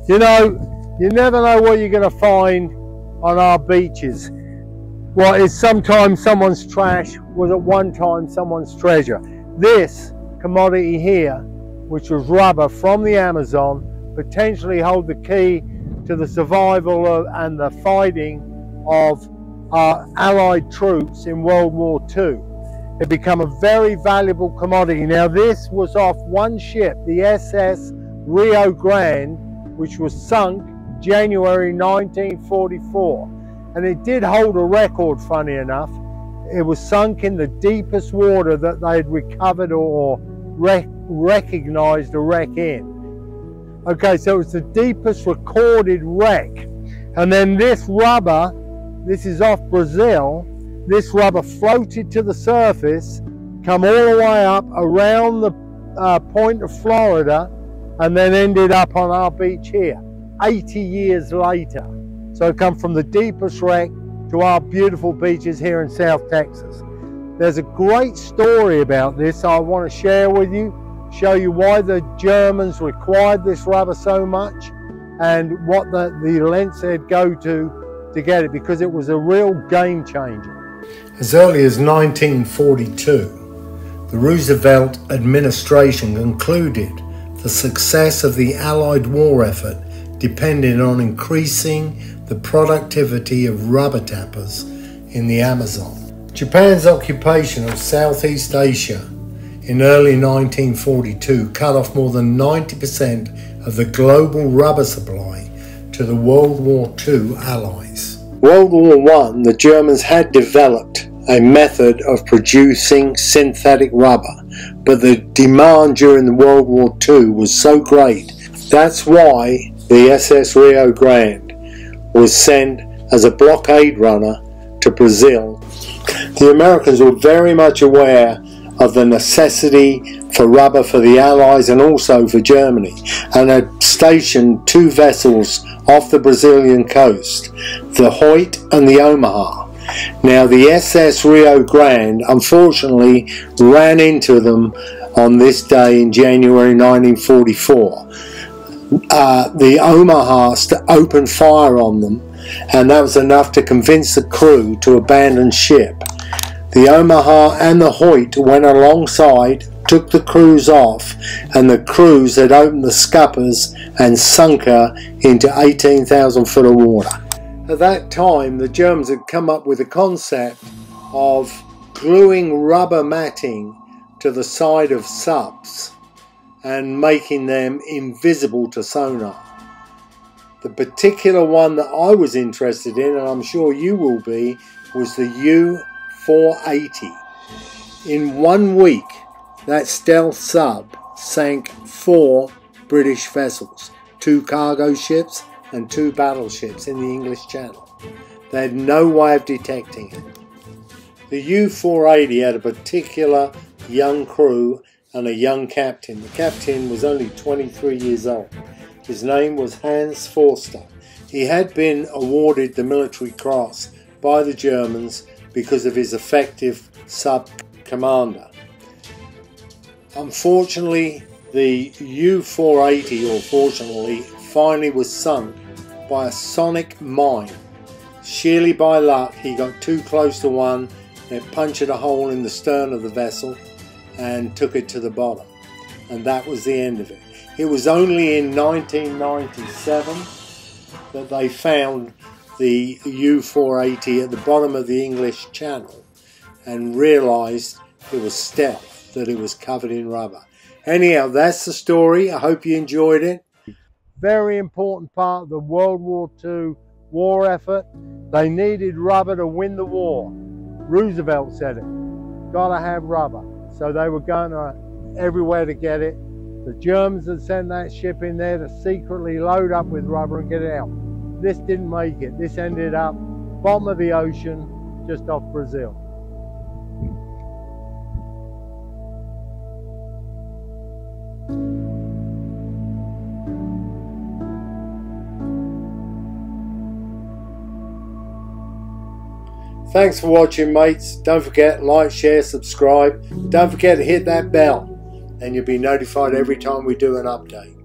You know, you never know what you're going to find on our beaches. What is sometimes someone's trash was at one time someone's treasure. This commodity here, which was rubber from the Amazon, potentially hold the key to the survival of, and the fighting of our Allied troops in World War II. It became a very valuable commodity. Now this was off one ship, the SS Rio Grande, which was sunk January 1944. And it did hold a record, funny enough. It was sunk in the deepest water that they had recovered or recognized a wreck in. Okay, so it's the deepest recorded wreck. And then this rubber, this is off Brazil, this rubber floated to the surface, come all the way up around the point of Florida, and then ended up on our beach here 80 years later. So it come from the deepest wreck to our beautiful beaches here in South Texas. There's a great story about this I want to share with you, show you why the Germans required this rubber so much and what the lengths they'd go to get it, because it was a real game changer. As early as 1942, the Roosevelt administration concluded the success of the Allied war effort depended on increasing the productivity of rubber tappers in the Amazon. Japan's occupation of Southeast Asia in early 1942 cut off more than 90% of the global rubber supply to the World War II allies. World War I, the Germans had developed a method of producing synthetic rubber, but the demand during the World War II was so great. That's why the SS Rio Grande was sent as a blockade runner to Brazil. The Americans were very much aware of the necessity for rubber for the Allies and also for Germany, and had stationed two vessels off the Brazilian coast, the Hoyt and the Omaha. Now the SS Rio Grande unfortunately ran into them on this day in January 1944. The Omaha opened fire on them, and that was enough to convince the crew to abandon ship. The Omaha and the Hoyt went alongside, took the crews off, and the crews had opened the scuppers and sunk her into 18,000 foot of water. At that time, the Germans had come up with the concept of gluing rubber matting to the side of subs and making them invisible to sonar. The particular one that I was interested in, and I'm sure you will be, was the U-480. In 1 week, that stealth sub sank 4 British vessels, 2 cargo ships and 2 battleships in the English Channel. They had no way of detecting it. The U-480 had a particular young crew and a young captain. The captain was only 23 years old. His name was Hans Forster. He had been awarded the Military Cross by the Germans because of his effective sub-commander. Unfortunately, the U-480, or fortunately, finally was sunk by a sonic mine. Sheerly by luck, he got too close to one, and it punctured a hole in the stern of the vessel and took it to the bottom. And that was the end of it. It was only in 1997 that they found the U-480 at the bottom of the English Channel and realised it was stealth, that it was covered in rubber. Anyhow, that's the story. I hope you enjoyed it. Very important part of the World War II war effort. They needed rubber to win the war. Roosevelt said it. Gotta have rubber. So they were going everywhere to get it. The Germans had sent that ship in there to secretly load up with rubber and get it out. This didn't make it. This ended up bottom of the ocean, just off Brazil. Thanks for watching, mates. Don't forget, like, share, subscribe. Don't forget to hit that bell and you'll be notified every time we do an update.